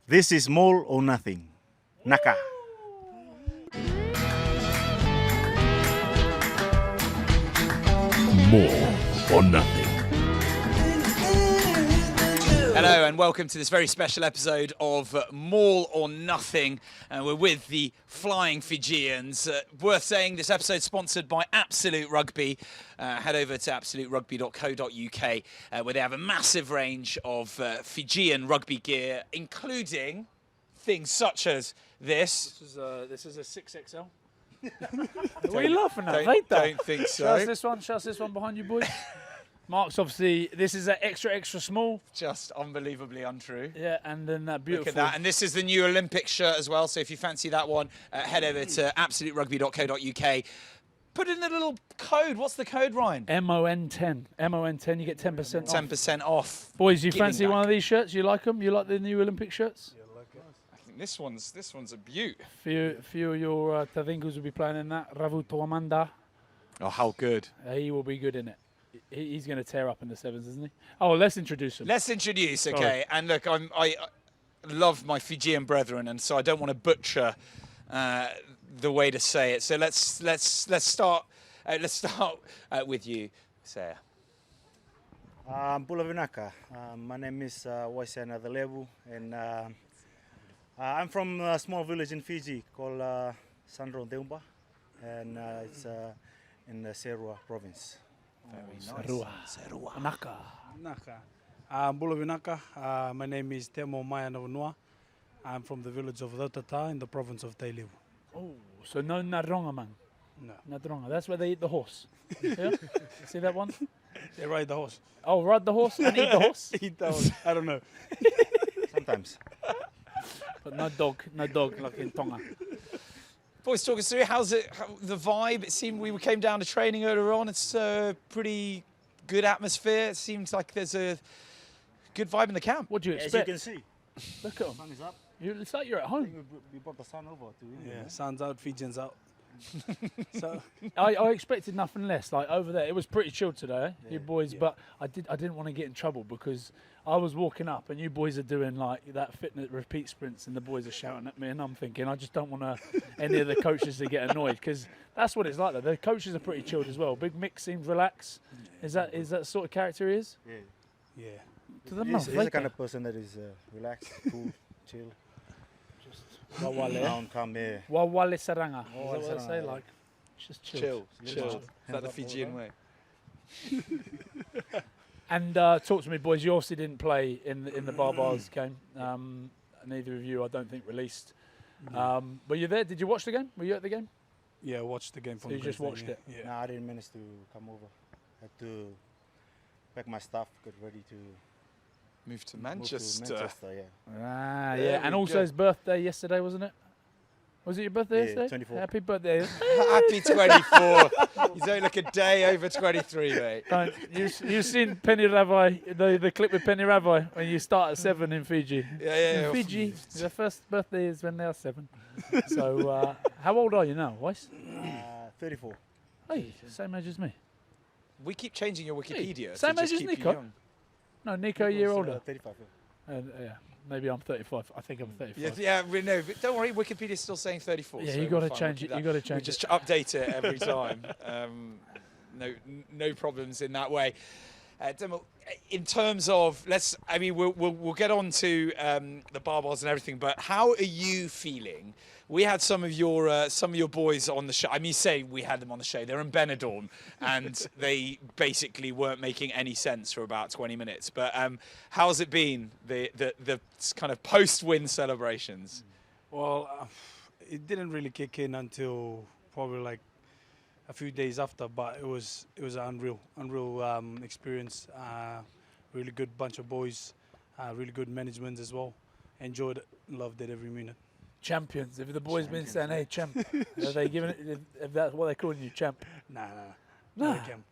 This is small or nothing. Naka. More or nothing. Hello and welcome to this very special episode of More or Nothing. We're with the Flying Fijians. Worth saying, this episode sponsored by Absolute Rugby. Head over to absoluterugby.co.uk where they have a massive range of Fijian rugby gear, including things such as this. This is a 6XL. What are you laughing at? Don't think so. Show us this one behind you, boys. Mark's obviously, this is an extra small. Just unbelievably untrue. Yeah, and then that beautiful. Look at that. And this is the new Olympic shirt as well. So if you fancy that one, head over to absoluterugby.co.uk. Put in a little code. What's the code, Ryan? MON10. MON10, you get 10% off. 10% off. Boys, you fancy one of these shirts? You like them? You like the new Olympic shirts? I think this one's a beaut. Few of your Tavingus will be playing in that. Ravutaumada. Oh, how good. He will be good in it. He's going to tear up in the sevens, isn't he? Oh, let's introduce him. Let's introduce, okay. And look, I love my Fijian brethren, and so I don't want to butcher the way to say it. So let's start with you, Waisea. Pulavinaka. My name is Waisea Nayacalevu, and I'm from a small village in Fiji called Sanro, and it's in the Serua province. Very nice. Serua. Naka. Bulavinaka. My name is Temo Mayanavanua. I'm from the village of Rautata in the province of Tailevu. Oh, so no Nadronga, man. No. Nadronga. That's where they eat the horse. Yeah? See that one? They ride the horse. Oh, ride the horse and eat the horse? Eat the horse. I don't know. Sometimes. But no dog like in Tonga. Boys, talk us through the vibe. It seemed we came down to training earlier on. It's a pretty good atmosphere. It seems like there's a good vibe in the camp. What do you As expect? you can see, Look at the sun is up. It's like you're at home. We brought the sun over to India. Yeah, sun's out, Fijians out. So I expected nothing less. Like over there, it was pretty chill today, you boys. Yeah. But I didn't want to get in trouble because I was walking up and you boys are doing like that fitness repeat sprints, and the boys are shouting at me, and I'm thinking I just don't want any of the coaches to get annoyed because that's what it's like. Though. The coaches are pretty chilled as well. Big Mick seems relaxed. Is that the sort of character he is? yeah. To the He's the kind of person that is relaxed, cool, chill. Wawale. Down, calm here. Wawale saranga. Is that Wawale what I say? saranga, Like, just chill. Chill. Is that the up, Fijian all way? And talk to me, boys. You obviously didn't play in the Barbars game. Neither of you, I don't think, released. Were you there? Did you watch the game? Were you at the game? Yeah, watched the game from So you just Brisbane, watched it? Yeah. No, I didn't manage to come over. I had to pack my stuff, get ready to Move to move Manchester. to Manchester, yeah. Ah, There yeah. we And also go. his birthday yesterday, wasn't it? Was it your birthday Yeah, yesterday? 24. Happy birthday. Happy 24. You don't look a day over 23, mate. Don't, you've seen Penny Rabbi, the clip with Penny Rabbi when you start at 7 in Fiji. Yeah. In Fiji, the first birthday is when they are 7. So, how old are you now, Wais? 34. Hey, same age as me. We keep changing your Wikipedia. to same just age as keep you Nico. young. No, Nico, a year older. 35. Yeah, maybe I'm 35. I think I'm 35. Yeah, we know. But don't worry, Wikipedia's still saying 34. Yeah, so you got to we're fine, change we'll it. do You that. got to change We it. just update it every time. No problems in that way. Temo, in terms of we'll get on to the Barbars and everything. But how are you feeling? We had some of your boys on the show. I mean, say we had them on the show. They're in Benidorm, and they basically weren't making any sense for about 20 minutes. But how's it been? The kind of post-win celebrations. Well, it didn't really kick in until probably like a few days after, but it was an unreal experience. Really good bunch of boys, really good management as well. Enjoyed it, loved it every minute. Champions. If the boys been saying, "Hey, champ," are they giving it? If that's what they're calling you, champ. Nah. Nah. Camp.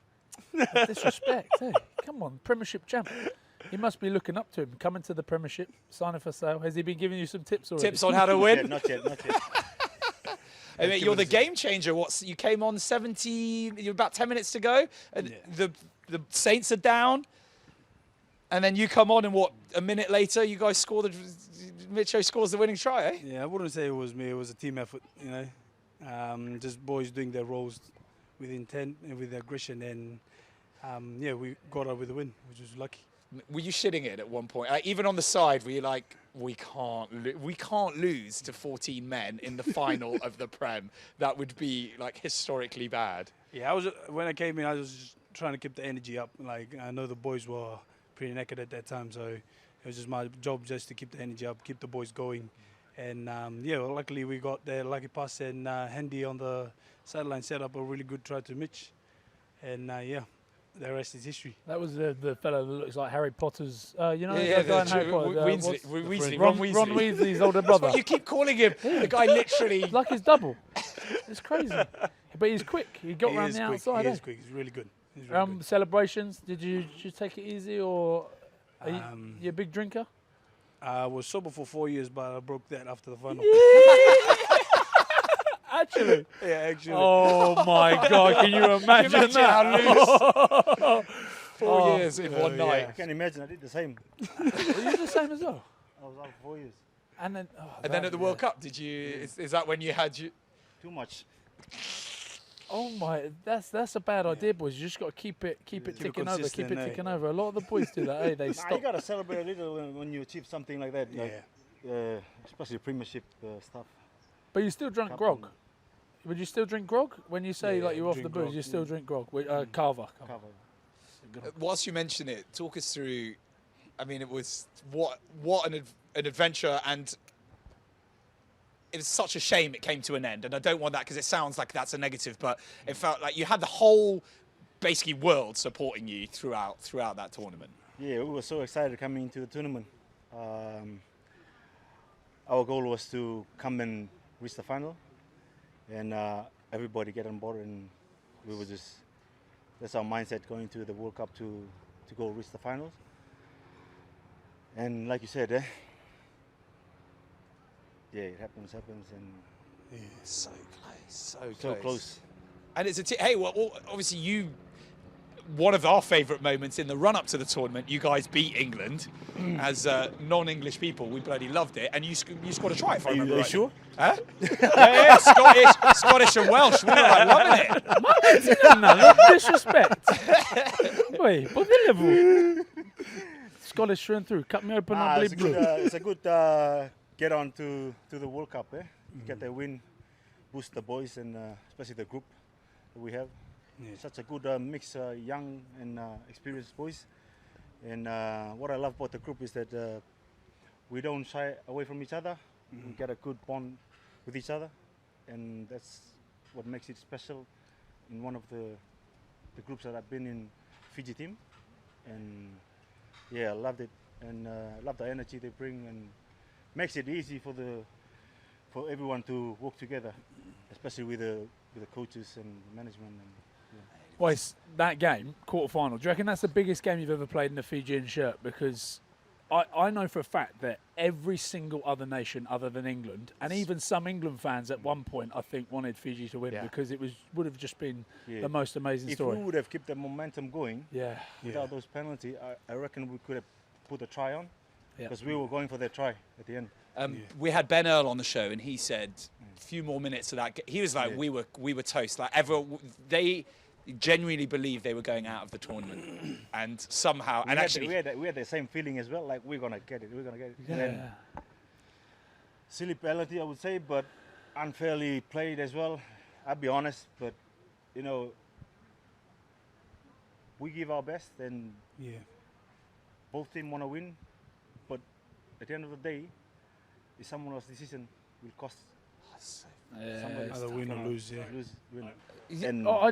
Disrespect. Hey, come on, Premiership champ. He must be looking up to him. Coming to the Premiership, signing for sale. Has he been giving you some tips already? Tips on how to win? Not yet. I mean, you're the game changer. You came on 70? You're about 10 minutes to go, and the Saints are down. And then you come on, and what, a minute later, you guys score Micho scores the winning try, eh? Yeah, I wouldn't say it was me. It was a team effort, you know. Just boys doing their roles with intent and with aggression, and yeah, we got out with the win, which was lucky. Were you shitting it at one point? Even on the side, were you like, we can't lose to 14 men in the final of the Prem? That would be like historically bad. Yeah, when I came in, I was just trying to keep the energy up. Like, I know the boys were pretty naked at that time, so it was just my job just to keep the energy up, keep the boys going. And yeah, well, luckily we got the lucky pass, and Handy on the sideline set up a really good try to Mitch. And yeah, the rest is history. That was the fellow that looks like Harry Potter's, you know, Yeah, the guy in Harry Potter. Ron Ron Weasley's older brother. That's what you keep calling him. The guy literally. Like his double. It's crazy. But he's quick. He got around the outside. He is quick. He's really good. He's really good. Celebrations, did you take it easy, or are you a big drinker? I was sober for 4 years, but I broke that after the final. Actually? Yeah, actually. Oh my God, can you imagine that? How loose. 4 years in one yeah. night. I can imagine. I did the same. Were you the same as well? I was out for 4 years. And then, And then at the World Cup, did you? Is that when you had you? Too much. Oh my, that's a bad idea, boys. You just got to keep it ticking over, keep it ticking over. A lot of the boys do that. Hey, they Nah, stop. you gotta celebrate a little when you achieve something like that. Yeah. Like, especially Premiership stuff. But you still drunk Cup grog. and Would you still drink grog when you say Yeah, like you're off the drink booze? grog, You still drink grog. Carver. cover. Whilst you mention it, talk us through. I mean, it was what an adventure, and it was such a shame it came to an end. And I don't want that because it sounds like that's a negative, but it felt like you had the whole basically world supporting you throughout that tournament. Yeah, we were so excited coming into the tournament. Our goal was to come and reach the final, and everybody get on board, and we were just, that's our mindset going to the World Cup to go reach the finals. And like you said, yeah, it happens, and So close, so close. And it's hey, well, obviously one of our favourite moments in the run-up to the tournament, you guys beat England as non-English people. We bloody loved it, and you scored a try, if I remember right. Sure? Huh? yeah, Scottish and Welsh. We were like loving it. No, disrespect. Wait, what the level? Scottish through and through. Cut me open, I bleed blue. It's a good get on to the World Cup. Get a win, boost the boys, and especially the group that we have. Yeah. Such a good mix, young and experienced boys. And what I love about the group is that we don't shy away from each other. We get a good bond with each other, and that's what makes it special in one of the groups that I've been in, Fiji team. And yeah, I loved it, and love the energy they bring, and makes it easy for everyone to work together, especially with the coaches and management. And, Wais, that game, quarter-final, do you reckon that's the biggest game you've ever played in a Fijian shirt? Because I know for a fact that every single other nation other than England, and even some England fans at one point, I think, wanted Fiji to win because it would have just been the most amazing story. If we would have kept the momentum going without those penalties, I reckon we could have put a try on, because we were going for their try at the end. We had Ben Earl on the show, and he said a few more minutes of that. He was like, we were toast. Like they genuinely believed they were going out of the tournament, and somehow, we had the same feeling as well. Like, we're gonna get it. And then, silly penalty, I would say, but unfairly played as well. I'll be honest, but you know, we give our best, and both teams want to win. But at the end of the day, if someone else's decision will cost somebody either win or lose. Win.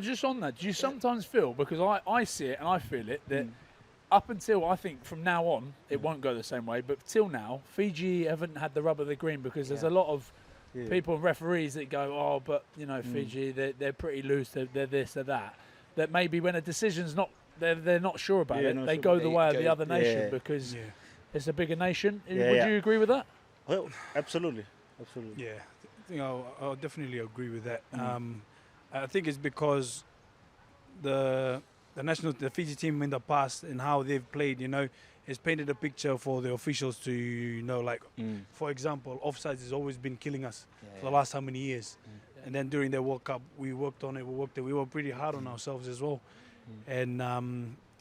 Just on that, do you sometimes feel, because I see it and I feel it, that up until, I think from now on, it won't go the same way, but till now, Fiji haven't had the rub of the green, because there's a lot of people and referees that go, oh, but, you know, Fiji, they're pretty loose, they're this, they're that. That maybe when a decision's not, they're not sure about it, they go the way of the other nation because it's a bigger nation. Would you agree with that? Well, absolutely. Yeah, I think I'll definitely agree with that. I think it's because the Fiji team in the past and how they've played, you know, it's painted a picture for the officials to know, like, for example, offsides has always been killing us for the last how many years. And then during the World Cup, we worked on it, we were pretty hard on ourselves as well. And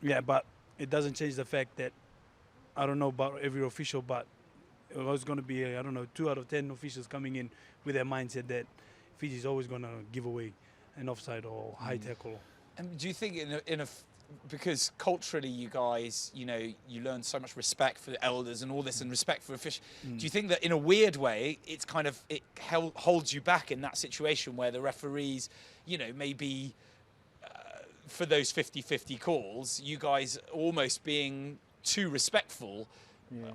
yeah, but it doesn't change the fact that, I don't know about every official, but it was going to be, I don't know, 2 out of 10 officials coming in with their mindset that Fiji is always going to give away an offside or high tackle. And do you think because culturally you guys, you know, you learn so much respect for the elders and all this and respect for officials. Do you think that in a weird way, it's kind of, it holds you back in that situation where the referees, you know, maybe for those 50-50 calls, you guys almost being too respectful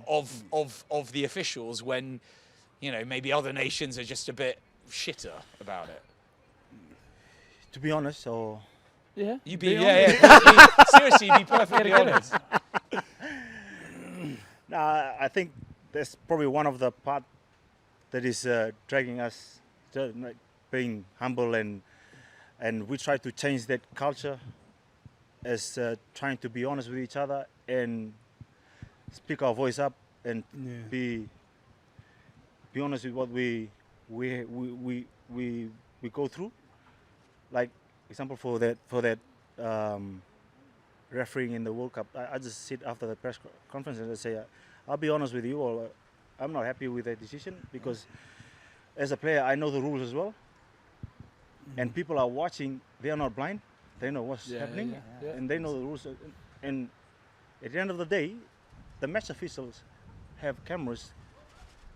of the officials when, you know, maybe other nations are just a bit shitter about it? To be honest, or Yeah. You be seriously, be perfectly honest. I think that's probably one of the part that is dragging us, like, being humble, and we try to change that culture as trying to be honest with each other and speak our voice up and be honest with what we go through. Like, example for that refereeing in the World Cup, I just sit after the press conference and I say, I'll be honest with you, or I'm not happy with that decision, because as a player I know the rules as well, and people are watching. They are not blind. They know what's happening, and they know the rules. And at the end of the day, the match officials have cameras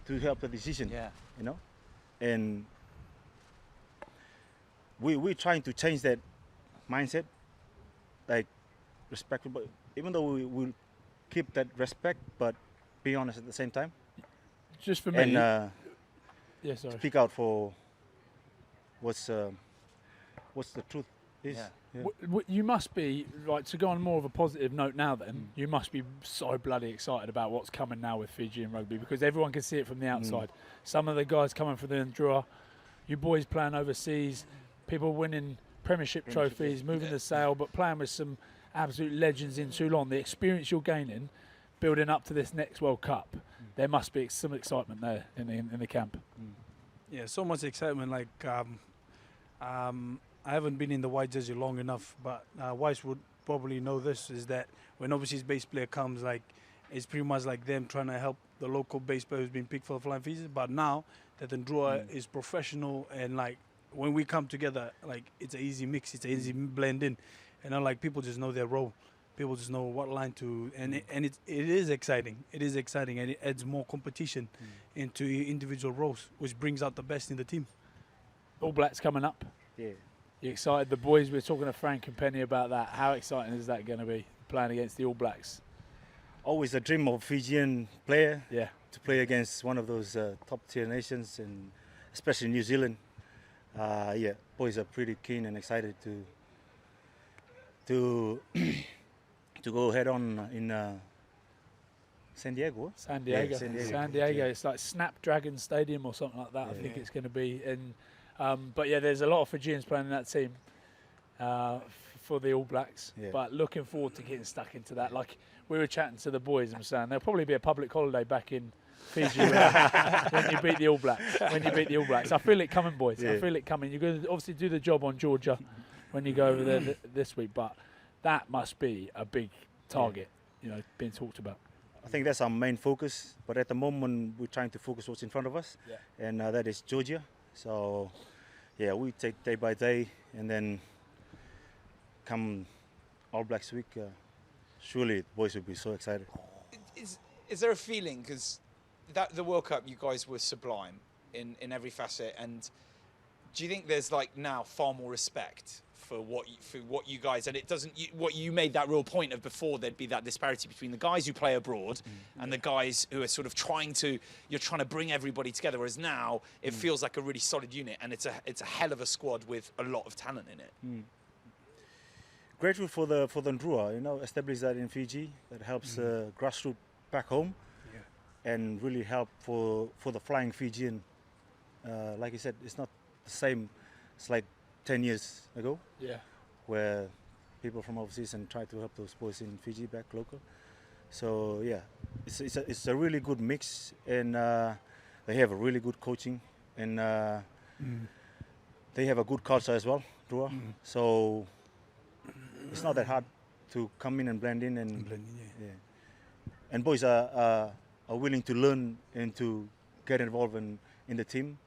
to help the decision. You know, and we're trying to change that mindset, like respectable. Even though we will keep that respect, but be honest at the same time. Just for me, and sorry. speak out for what's the truth is. You must be, like, to go on more of a positive note now then, you must be so bloody excited about what's coming now with Fijian rugby, because everyone can see it from the outside. Some of the guys coming from the Ndrua, you boys playing overseas, people winning Premiership trophies, moving the sail, but playing with some absolute legends in Toulon. The experience you're gaining, building up to this next World Cup, there must be some excitement there in the camp. Yeah, so much excitement. Like, I haven't been in the white jersey long enough, but Wais would probably know this, is that when overseas base player comes, like, it's pretty much like them trying to help the local base player who's been picked for the Flying Fijians. But now that Ndrua is professional, and like when we come together, like, it's an easy mix, it's an easy blend in, and like people just know their role. People just know what line to, and it is exciting. It is exciting, and it adds more competition into individual roles, which brings out the best in the team. All Blacks coming up. Yeah. You excited? The boys, we were talking to Frank and Penny about that. How exciting is that going to be, playing against the All Blacks? Always a dream of Fijian player. Yeah. To play against one of those top tier nations, and especially New Zealand. Boys are pretty keen and excited to go head on in San Diego. San Diego. Yeah, San Diego. San Diego. Yeah. It's like Snapdragon Stadium or something like that. I think it's going to be. And but yeah, there's a lot of Fijians playing in that team for the All Blacks. Yeah. But looking forward to getting stuck into that. Like, we were chatting to the boys and saying there'll probably be a public holiday back in Fiji when you beat the All Blacks. When you beat the All Blacks, I feel it coming, boys. Yeah. I feel it coming. You're going to obviously do the job on Georgia when you go over there this week, but that must be a big target, being talked about. I think that's our main focus, but at the moment we're trying to focus what's in front of us, and that is Georgia. So we take day by day, and then come All Blacks week, surely the boys will be so excited. Is there a feeling, because the World Cup, you guys were sublime in every facet, and do you think there's like now far more respect for what you guys, and it doesn't, what you made that real point of before, there'd be that disparity between the guys who play abroad and the guys who are sort of trying to bring everybody together, whereas now it feels like a really solid unit, and it's a hell of a squad with a lot of talent in it. Grateful for the Ndrua, establish that in Fiji, that helps grassroots back home, and really help for the Flying Fijian. Like you said, it's not the same. It's like 10 years ago, where people from overseas and try to help those boys in Fiji back local. So yeah, it's a really good mix, and they have a really good coaching, and they have a good culture as well, Drua. So it's not that hard to come in and blend in, and yeah. And boys are willing to learn and to get involved in the team,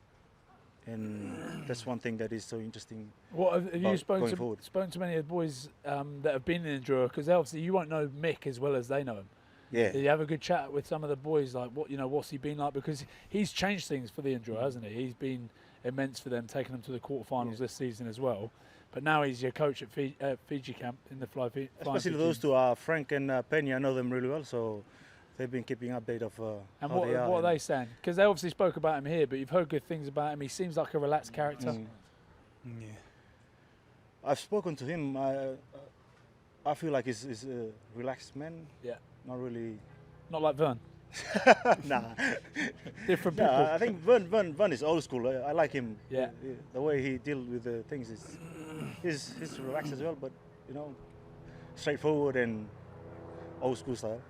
and that's one thing that is so interesting. What have you spoken to many of the boys that have been in Drua? Because obviously you won't know Mick as well as they know him. Yeah. Did you have a good chat with some of the boys, like what's he been like? Because he's changed things for the Drua, hasn't he? He's been immense for them, taking them to the quarterfinals this season as well. But now he's your coach at Fiji camp in the Flying Fijians. Especially those two are Frank and Penny. I know them really well, so they've been keeping update of and how they are. What are they saying? Because they obviously spoke about him here, but you've heard good things about him. He seems like a relaxed character. Yeah. I've spoken to him. I feel like he's a relaxed man. Yeah. Not really. Not like Vern. Nah. Different people. I think Vern is old school. I like him. Yeah. The way he deals with the things he's relaxed as well, but straightforward and old school style.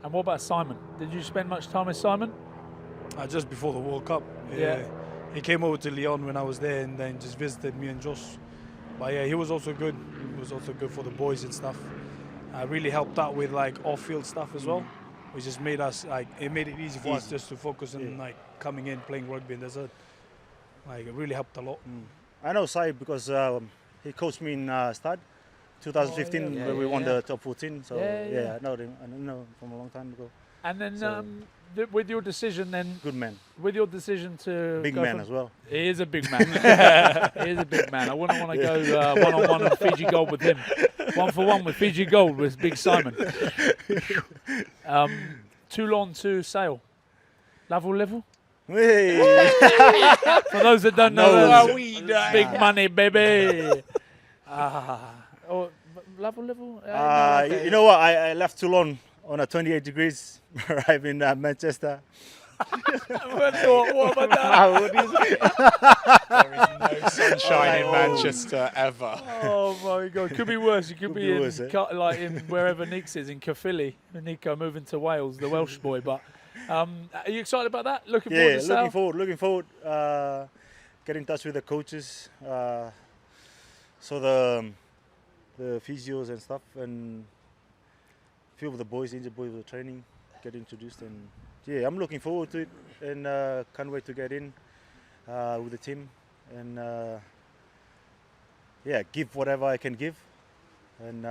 And what about Simon? Did you spend much time with Simon? Just before the World Cup. Yeah. He came over to Lyon when I was there and then just visited me and Josh. But yeah, he was also good. He was also good for the boys and stuff. Really helped out with like off-field stuff as well. Which just made us it made it easy for us just to focus on like coming in, playing rugby, and it really helped a lot. I know Sai because he coached me in Stad 2015 when we won the top 14. So I know him. I know him from a long time ago. And then with your decision, then good man. With your decision to big man as well. He is a big man. He is a big man. I wouldn't want to go one-on-one on Fiji Gold with him. 1-for-1 with Fiji Gold with Big Simon. Toulon to Sale. Level? Hey. For those that don't know, big money, baby. Level? You know what? I left Toulon on a 28 degrees, arrived in Manchester. What about that? There is no sunshine in Manchester ever. Oh my God, could be worse. You could be in like in wherever Nick's is in Caerphilly. Nico moving to Wales, the Welsh boy. But are you excited about that? Looking forward to Sale? looking forward. Get in touch with the coaches, so the physios and stuff, and a few of the boys, injured boys, were training, get introduced, and yeah, I'm looking forward to it, and can't wait to get in with the team, and give whatever I can give, and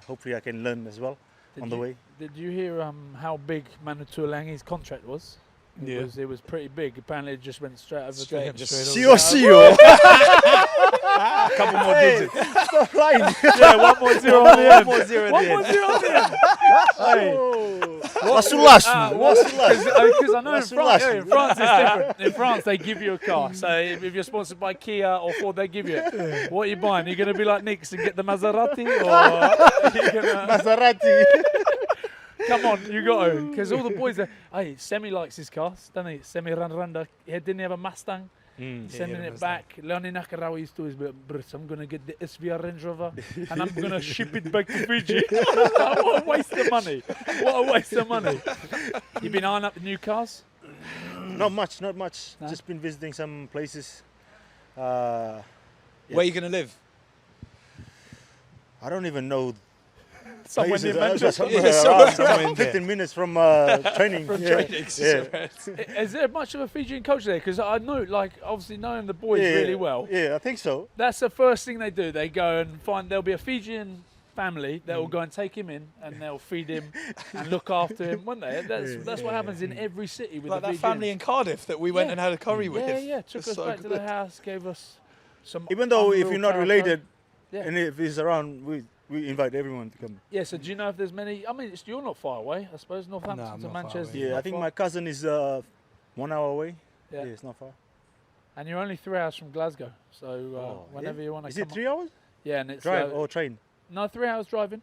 hopefully I can learn as well on the way. Did you hear how big Manu Tuolangi's contract was? Yeah. It was pretty big. Apparently it just went straight over. CEO. A couple more digits. Stop lying. Yeah, 1 more 0 on the end. 1 more 0 1 more 0 on the end. What's the last? Because I know in France it's different. In France they give you a car. So if you're sponsored by Kia or Ford, they give you it. What are you buying? Are you going to be like Nix and get the Maserati? Or are you gonna... Maserati. Come on, you got to. Because all the boys are... Hey, Semi likes his cars, doesn't he? Semi Randa. Didn't he have a Mustang? Sending it back. Leonie Nakarawa used to always be like, Bruce, I'm going to get the SVR Range Rover and I'm going to ship it back to Fiji. What a waste of money. What a waste of money. You been eyeing up the new cars? Not much. No? Just been visiting some places. Where are you going to live? I don't even know. Somewhere near Manchester. Somewhere 15 minutes from training. Is there much of a Fijian culture there? Because I know, like, obviously knowing the boys really well. Yeah, I think so. That's the first thing they do. They go and find, there'll be a Fijian family that will go and take him in and they'll feed him and look after him, won't they? That's what happens in every city with like the that family in Cardiff that we went and had a curry with. Yeah, took us back to the house, gave us some... Even though if you're not related, and if he's around, we invite everyone to come. Yeah, so do you know if there's many... I mean, you're not far away, I suppose, Northampton to Manchester. Yeah, I think my cousin is 1 hour away. Yeah, it's not far. And you're only 3 hours from Glasgow, so whenever you want to come... Is it 3 hours? Yeah, and it's... Drive or train? No, 3 hours driving,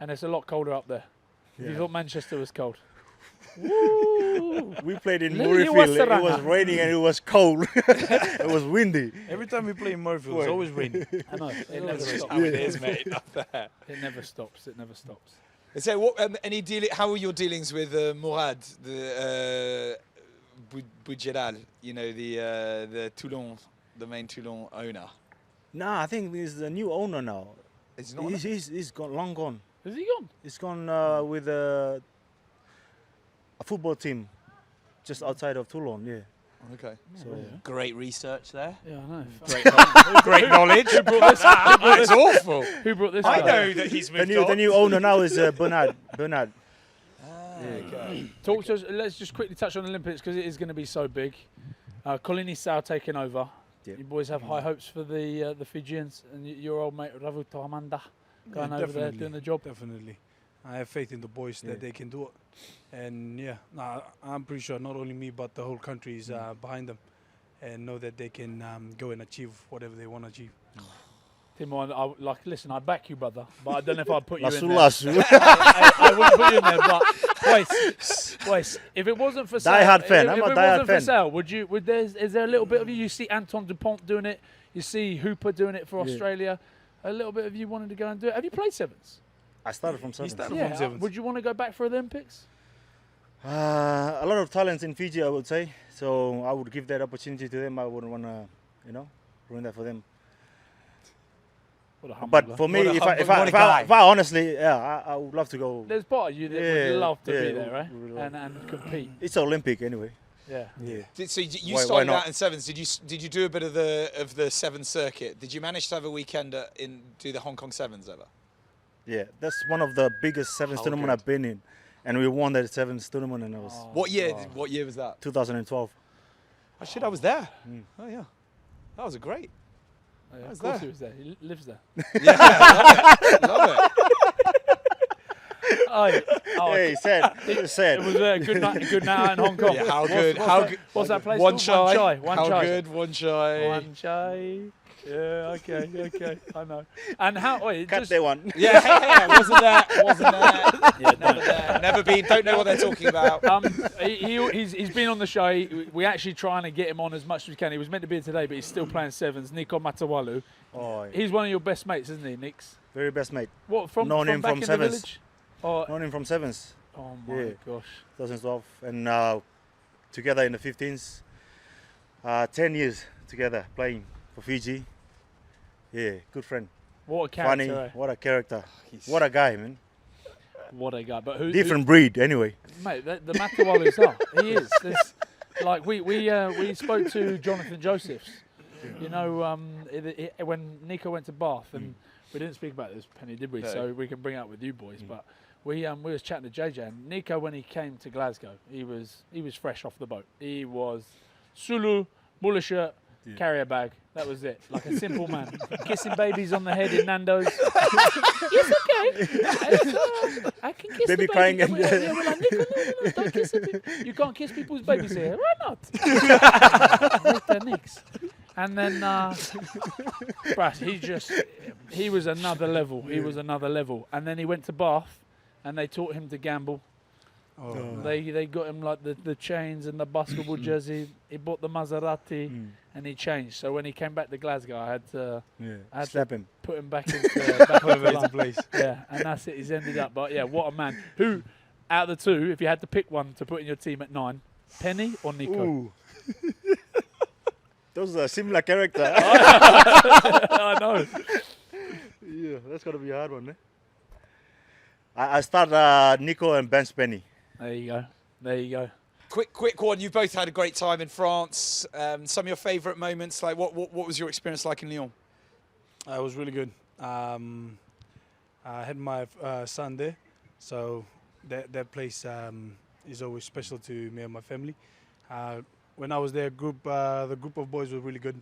and it's a lot colder up there. If you thought Manchester was cold. Woo! We played in Murrayfield. It was raining and it was cold. It was windy. Every time we play in Murrayfield, it's always raining. I know. It never stops. How it is, mate, up there. It never stops. So, how were your dealings with Mourad, the Boudjeral, you know, the Toulon, the main Toulon owner? Nah, I think he's the new owner now. Is not He's gone, long gone. Is he gone? He's gone with a football team just outside of Toulon, yeah. okay. So Great research there. Yeah, I know. Great knowledge. Who brought this? It's awful. Who brought this? I guy? know that he's moved the new owner now is Bernard. Talk to us. Let's just quickly touch on the Olympics because it is going to be so big. Colin Isao taking over. Yeah. You boys have high hopes for the Fijians and your old mate Ravutaumada going over there doing the job. Definitely. I have faith in the boys that they can do it. And I'm pretty sure not only me but the whole country is behind them and know that they can go and achieve whatever they want to achieve. Temo, listen, I back you, brother, but I don't know if I'd put you in there. Lasu. I wouldn't put you in there, but Wais, if it wasn't for sale, Die-hard fan. if I'm it a wasn't die-hard for fan. sale, is there a little bit of you see Anton Dupont doing it, you see Hooper doing it for Australia, a little bit of you wanted to go and do it. Have you played sevens? I started from sevens. started Yeah. from sevens. Would you want to go back for Olympics? A lot of talents in Fiji, I would say. So I would give that opportunity to them. I wouldn't want to, ruin that for them. What a humble But guy. for me, What a if humble- what a guy. I honestly, I would love to go. There's part of you that would love to be yeah, there, right? would love- And compete. It's Olympic anyway. Yeah. Yeah. So you Why started not? out in sevens. Did you do a bit of the seven circuit? Did you manage to have a weekend do the Hong Kong sevens ever? Yeah, that's one of the biggest sevens How tournament good. I've been in, and we won that sevens tournament, and it was What year? What year was that? 2012. Oh shit, I was there. Oh yeah, that was a great. Yeah, was of course there. he was there. He lives there. Yeah, love it. Hey, said, It was a good night in Hong Kong. Yeah, how What's- good? what's How that- good? What's that place One called? shy. One How shy. good? One shy. One shy. Yeah, okay, I know. And how? Wait, cut just that one. Yeah, wasn't there? Yeah, never there. Never been. Don't know what they're talking about. he's been on the show. We're actually trying to get him on as much as we can. He was meant to be here today, but he's still playing sevens. Nico Matawalu. Oh, yeah. He's one of your best mates, isn't he, Nix? Very best mate. What from Known him back from in sevens. the village? Or, Known him from sevens, oh my Yeah. gosh. 2012, and together in the 15s. 10 years together playing for Fiji. Yeah, good friend. What a Funny, character. Eh? what a character. What a guy, man. What a guy. But who? Different breed, anyway. Mate, the Matawalus are. He is. Like we spoke to Jonathan Josephs. You know, when Nico went to Bath, and we didn't speak about this, Penny, did we? No. So we can bring it up with you boys. But we was chatting to JJ, and Nico, when he came to Glasgow, he was fresh off the boat. He was Sulu, bullet shirt, carrier bag. That was it. Like a simple man. Kissing babies on the head in Nando's. It's okay. I can kiss Baby the crying baby. and- We're like, Nico, no, don't kiss it. You can't kiss people's babies here. Why not? Mr. Nix. And then, bruh, he was another level. He was another level. And then he went to Bath, and they taught him to gamble. Oh, They got him like the chains and the basketball jersey. He bought the Maserati, and he changed. So when he came back to Glasgow, I had to I had Slap him. put him back into line. place. Yeah, and that's it. He's ended up. But yeah, what a man. Who, out of the two, if you had to pick one to put in your team at 9, Penny or Nico? Ooh. Those are similar character. I know. Yeah, that's gonna be a hard one, eh? I start Nico and bench Penny. There you go. There you go. Quick one. You both had a great time in France. Some of your favourite moments. Like what was your experience like in Lyon? It was really good. I had my son there, so that place is always special to me and my family. When I was there, the group of boys were really good.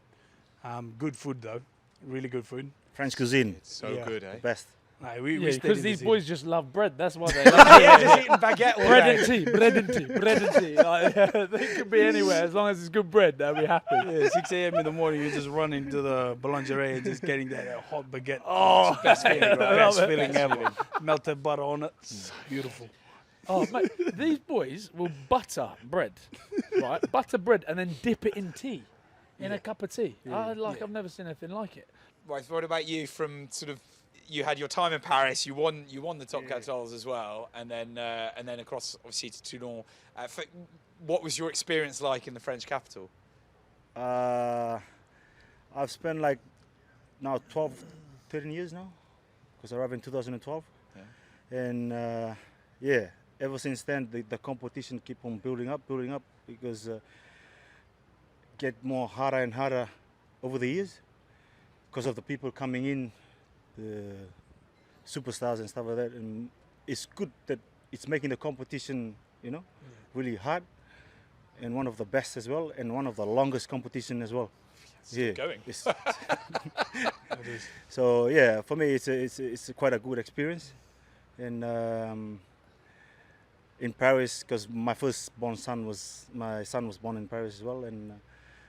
Good food though, really good food. French cuisine, So Yeah. good, eh? best. We Yeah, stayed because in these the boys just love bread. That's why they love Yeah, just eating baguette all bread day. and tea, bread and tea, bread and tea. Like, they could be anywhere as long as it's good bread. They'll be happy. Yeah, 6 a.m. in the morning, you just run into the boulangerie and just getting that hot baguette. Oh, It's the best feeling, right? I Best love it. feeling ever. Melted butter on it. Beautiful. Oh, mate, these boys will butter bread, right? Butter bread and then dip it in tea, in a cup of tea. I've never seen anything like it. Right. What about you? From sort of you had your time in Paris. You won the Top 14 as well, and then across obviously to Toulon. What was your experience like in the French capital? I've spent like now 13 years now, because I arrived in 2012. Yeah. And yeah, ever since then, the competition keep on building up, because get more harder and harder over the years, because of the people coming in, the superstars and stuff like that. And it's good that it's making the competition, you know, really hard, and one of the best as well, and one of the longest competition as well. Still going. So yeah, for me it's quite a good experience. And in Paris, because my son was born in Paris as well, and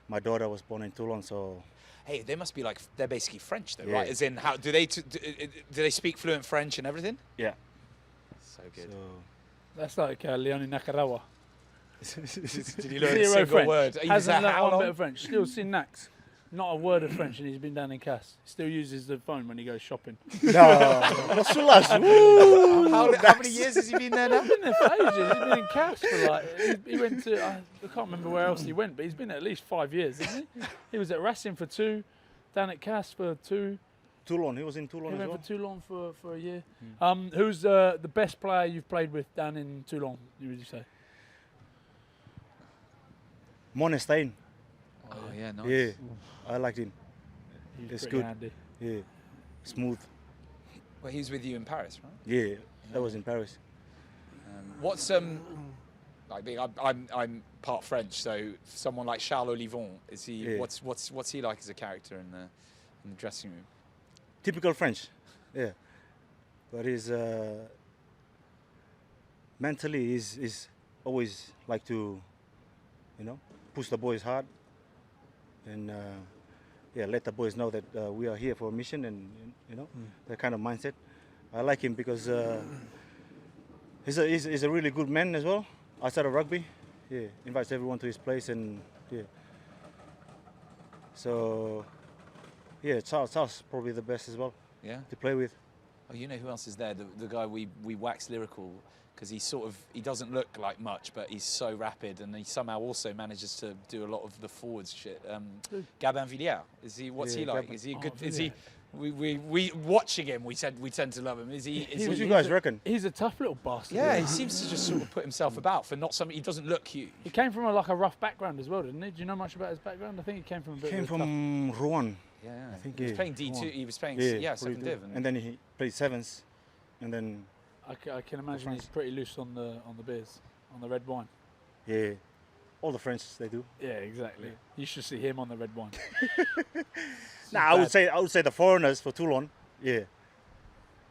my daughter was born in Toulon. So hey, they must be like, they're basically French though, Yeah. right? As in, how do they speak fluent French and everything? yeah. So good. So That's like Leone Nakarawa. Did you learn a Zero single French. word? You Hasn't said learnt how one long? bit of French. Still Sinax. Not a word of French, and he's been down in Cass. Still uses the phone when he goes shopping. no, How many years has he been there now? He's been there for ages. He's been in Cass for like. He went to. I can't remember where else he went, but he's been at least 5 years, isn't he? He was at Racing for 2, down at Cass for 2. Toulon, he was in Toulon He as went well. for Toulon for a year. Who's the best player you've played with down in Toulon? Would you say? Monestain. Oh yeah, nice. Yeah, I liked him. He's It's pretty good. handy. Yeah, smooth. Well, he was with you in Paris, right? Yeah, that was in Paris. What's like being, I'm part French, so someone like Charles Olivon, is he? Yeah. What's he like as a character in the dressing room? Typical French, yeah. But he's mentally he's always like to, you know, push the boys hard, and yeah, let the boys know that we are here for a mission, and you know, that kind of mindset. I like him because he's a really good man as well. Outside of rugby, yeah, invites everyone to his place, and yeah. So yeah, Charles probably the best as well Yeah. to play with. Oh, you know who else is there? The guy we wax lyrical, because he doesn't look like much, but he's so rapid, and he somehow also manages to do a lot of the forwards shit. Gabin Villiers, is he? What's Yeah, he like? Gabin. Is he good? Oh, Is he? We watching him. We tend to love him. Is he? He What was- do you guys reckon? He's a tough little bastard. Yeah, he seems to just sort of put himself about for not something. He doesn't look huge. He came from a rough background as well, didn't he? Do you know much about his background? I think he came from a bit Came of a from Rouen. Yeah, I think he was yeah, playing D2. Rouen. He was playing probably second do. div. And then he played sevens, and then I can imagine he's pretty loose on the beers, on the red wine. yeah, all the French they do. Yeah, exactly. You should see him on the red wine. Nah, I would say the foreigners for Toulon. Yeah,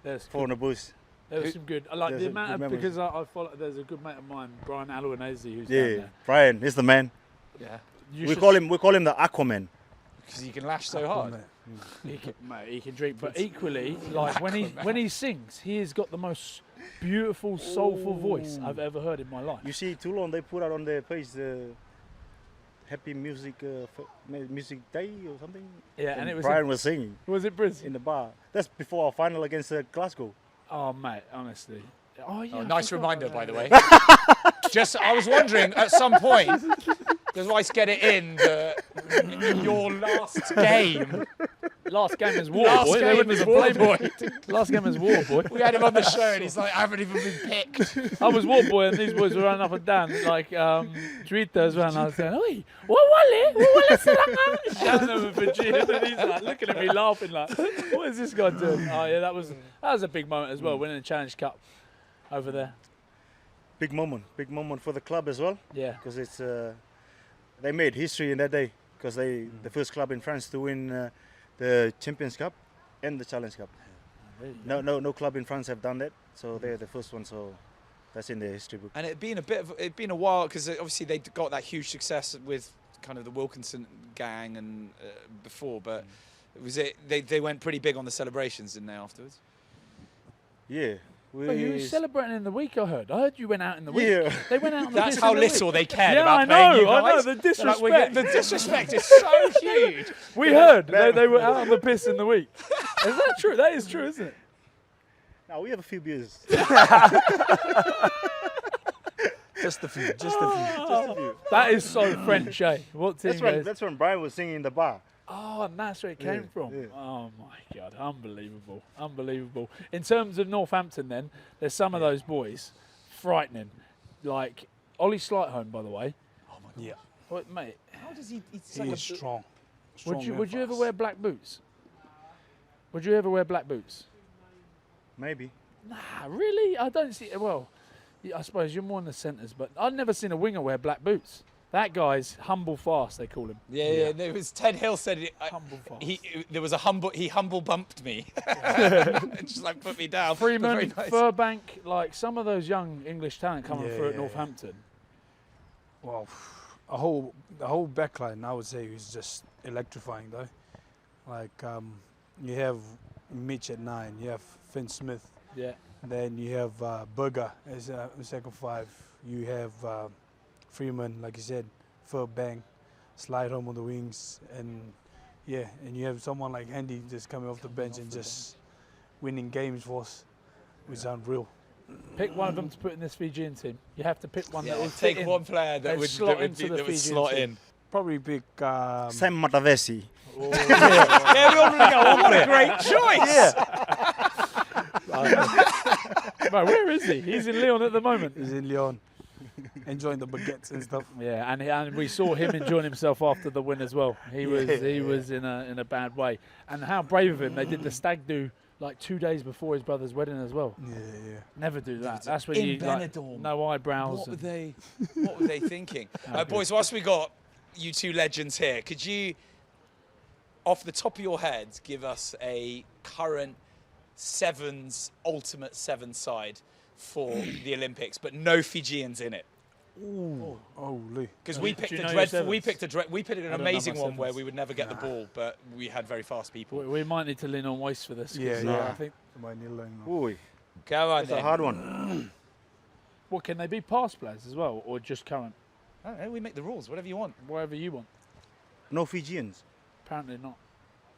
There's foreigner boys. there was some good. I like There's the a amount good of, memories. because I follow. There's a good mate of mine, Brian Aluanese, who's down Yeah, there. Brian is the man. Yeah, You We should call him the Aquaman. because he can lash so hard. Mate, he can drink, but equally, like when he sings, he has got the most beautiful, soulful voice I've ever heard in my life. You see, Toulon they put out on their page the Happy Music Music Day or something. Yeah, and it was Brian was singing was it Briz? in the bar. That's before our final against Glasgow. Oh mate, honestly. Oh yeah. Oh, I nice forgot reminder, about by the that. way. Just, I was wondering at some point, does Wais get it in your last game? Last game is war, Last boy. They game wouldn't is even war, play me. boy. Last game is war, boy. We had him on the show, and he's like, I haven't even been picked. I was war boy, and these boys were running up and down like Drita as well. And I was saying, "Oi, what wale, Seranga?" Shouting them in Fijian, and he's like looking at me, laughing like, "What is this guy doing?" Oh yeah, that was a big moment as well, winning the Challenge Cup over there. Big moment for the club as well, Yeah, because it's they made history in that day, because they the first club in France to win the Champions Cup and the Challenge Cup. No club in France have done that, so they're the first one. So that's in their history book. And it'd been a while, because obviously they got that huge success with kind of the Wilkinson gang and before, but they went pretty big on the celebrations, didn't they, afterwards? Yeah, Oh, you were celebrating in the week, I heard. I heard you went out in the week. Yeah. They went out on the That's piss how in the little week. they cared Yeah, about I paying you know, I know, guys. the They're like, disrespect. the disrespect is so huge. We heard they were out on the piss in the week. Is that true? That is true, isn't it? Now we have a few beers. Just a few. Just a few. That is so French, eh? What team goes? That's when Brian was singing in the bar. Oh, and that's where it came from. yeah. Oh my God, unbelievable, unbelievable. In terms of Northampton, then there's some of those boys, frightening. Like Ollie Slightholme, by the way. Yeah. What, mate? How does he? It's He is strong. Would you and Would you ever fast. wear black boots? Would you ever wear black boots? Maybe. Nah, really? I don't see. Well, I suppose you're more in the centres, but I've never seen a winger wear black boots. That guy's humble fast, they call him. Yeah. There was Ted Hill said it. Humble fast. There was a humble. He humble bumped me. Just like put me down. Freeman, Very nice. Furbank, like some of those young English talent coming through at Yeah. Northampton. Well, the whole backline, I would say, is just electrifying, though. Like, you have Mitch at 9, you have Finn Smith, Yeah. then you have Berger as a second 5, you have Freeman, like you said, Furbank, Slide Home on the wings, and you have someone like Handy just coming off the bench and just winning games for us, which is unreal. Pick one of them to put in this Fijian team. You have to pick one that I'll will fit take in. one player that and would slot into the that would Fijian slot team. in. Probably pick Sam Matavesi. Yeah, we already got what a great choice. Right, where is he? He's in Lyon at the moment. he's in Lyon, enjoying the baguettes and stuff. Yeah, and we saw him enjoying himself after the win as well. He was in a bad way. And how brave of him! They did the stag do like 2 days before his brother's wedding as well. Yeah. Never do that. That's when In you like, Benidorm. no eyebrows. What were and- they thinking? Boys, whilst we got you two legends here, could you, off the top of your heads, give us a current ultimate sevens side for the Olympics, but no Fijians in it? Holy. Because we Do picked you a know your dreadful, sevens? we picked an don't know amazing my one where sevens. we would never get the ball, but we had very fast people. We might need to lean on Waste for this. 'cause, Yeah. I think. Ooh, Go on that's a then. hard one. What can they be past players as well, or just current? I don't know, we make the rules, whatever you want. Whatever you want. No Fijians. Apparently not.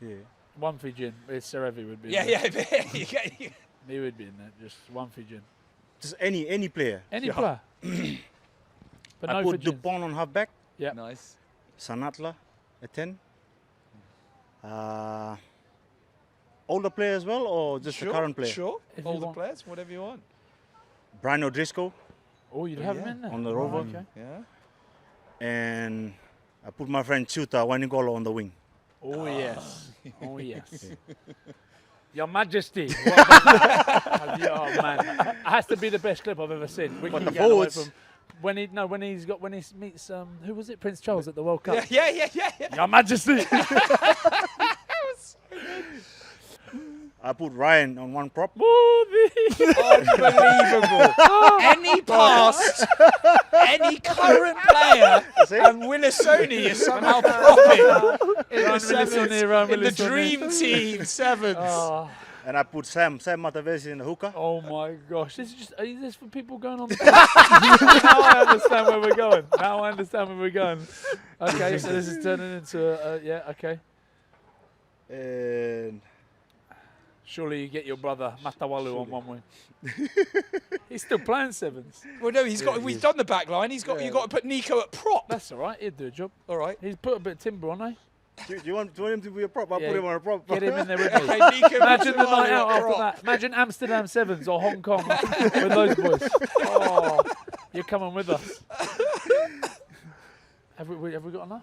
Yeah. One Fijian. Serevi would be. Yeah, in there. yeah. He would be in there. Just one Fijian. Just any player. Any player. But I no put Fijians. Dupont on halfback. Yeah. Nice. Sanatla at 10. Older player as well, or just the current player? Sure. If you All the want. players, whatever you want. Brian O'Driscoll, Oh, you'd have him in there on the Oh, rover. Okay. Yeah. and I put my friend Chuta Wanigolo on the wing. Oh yes. Oh yes. Your Majesty. Oh man, it has to be the best clip I've ever seen. We But keep the getting away forwards- from when he meets who was it, Prince Charles at the World Cup? Yeah. Your Majesty. I put Ryan on one prop. Unbelievable. Any past, any current player, and Willisoni is somehow propping in the sevens, in the dream team sevens. Oh, And I put Sam Matavesi in the hooker. oh my gosh, this is just is this for people going on the Now I understand where we're going. Okay, so this is turning into yeah, okay. And Surely you get your brother Matawalu on one wing. He's still playing sevens. Well, no, we've done the back line. You've got to put Nico at prop. That's all right. He'd do a job. All right. He's put a bit of timber on, eh? do you want him to be a prop? I'll Yeah, put him on a prop. Get him in there with me. Hey, Nico Imagine the Matawalu night out at after prop. that. Imagine Amsterdam Sevens or Hong Kong with those boys. Oh, you're coming with us. Have we got enough?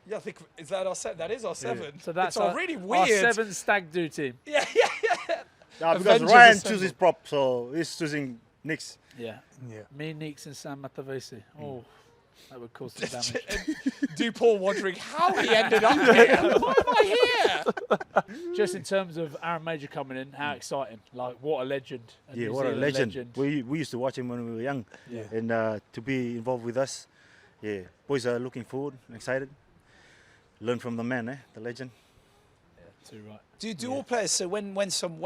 Yeah, I think is that our set? That is our seven. So that's it's our really our weird. seven stag do team. Yeah. Nah, because Avengers Ryan Assemble. chooses prop, so he's choosing Knicks. Yeah. Yeah. Me, Neeks, and Sam Matavesi. Oh, that would cause some damage. DuPaul wondering how he ended up here. Why am I here? Just in terms of Aaron Major coming in, how exciting! Like what a legend! Yeah, New what a Zealand legend. We used to watch him when we were young. Yeah. And to be involved with us, boys are looking forward, excited. Learn from the man, the legend. Too right. Do all players? So when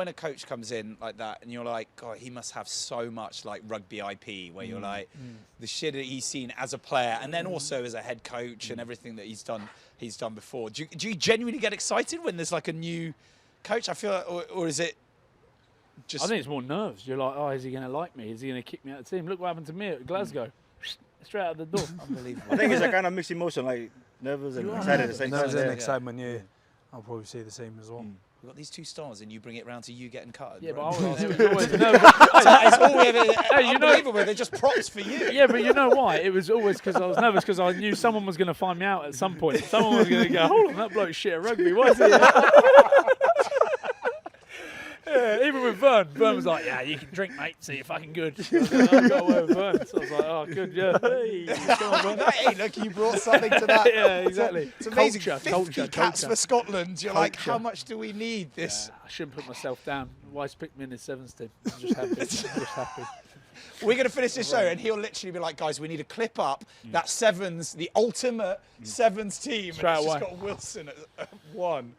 a coach comes in like that, and you're like, God, he must have so much like rugby IP, where you're like, the shit that he's seen as a player, and then also as a head coach and everything that he's done before. Do you genuinely get excited when there's like a new coach? I feel, or is it just? I think it's more nerves. You're like, oh, is he going to like me? Is he going to kick me out of the team? Look what happened to me at Glasgow. Straight out the door. Unbelievable. I think it's a kind of mixed emotion, like nervous and excited at the same time. Nerves and Yeah. excitement, yeah. I'll probably say the same as well. We've got these 2 stars, and you bring it round to you getting cut. Yeah, but right? I was always nervous. It's all we ever. Hey, you know- Unbelievable. They're just props for you. Yeah, but you know why? It was always because I was nervous because I knew someone was going to find me out at some point. Someone was going to go, hold on, that bloke's shit at rugby. Why is he? Yeah, even with Vern was like, yeah, you can drink, mate, so you're fucking good. I got away with Vern. So I was like, oh, good, yeah. Hey, come on, Vern. Hey, look, you brought something to that. Yeah, exactly. It's amazing. Culture, 50 cats for Scotland. You're like, Culture. how much do we need this? I shouldn't put myself down. Wise picked me in his sevens team. I'm just happy. I'm just happy. We're going to finish this show, and he'll literally be like, guys, we need to clip up that sevens, the ultimate sevens team. Straight and it's just away. got Wilson at 1.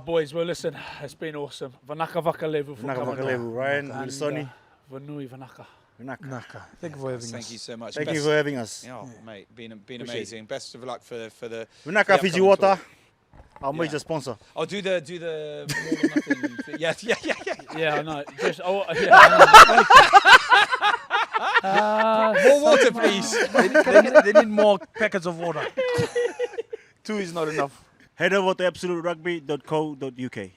Boys, well, listen, it's been awesome. Nayacalevu for coming on. Nayacalevu, Ryan, And, Wilsoni. Vanui Vanaka. Naka. Thank you for having us. Thank you so much. Thank you for having us. Oh, mate, been amazing. Best of luck for the Vinaka Fiji upcoming Water, tour. our major sponsor. I'll do the more than nothing. Yeah. Yeah, I know. Just, yeah, I know. More water, please. They need more packets of water. 2 is not enough. Head over to absoluterugby.co.uk.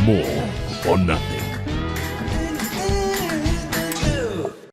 More or nothing.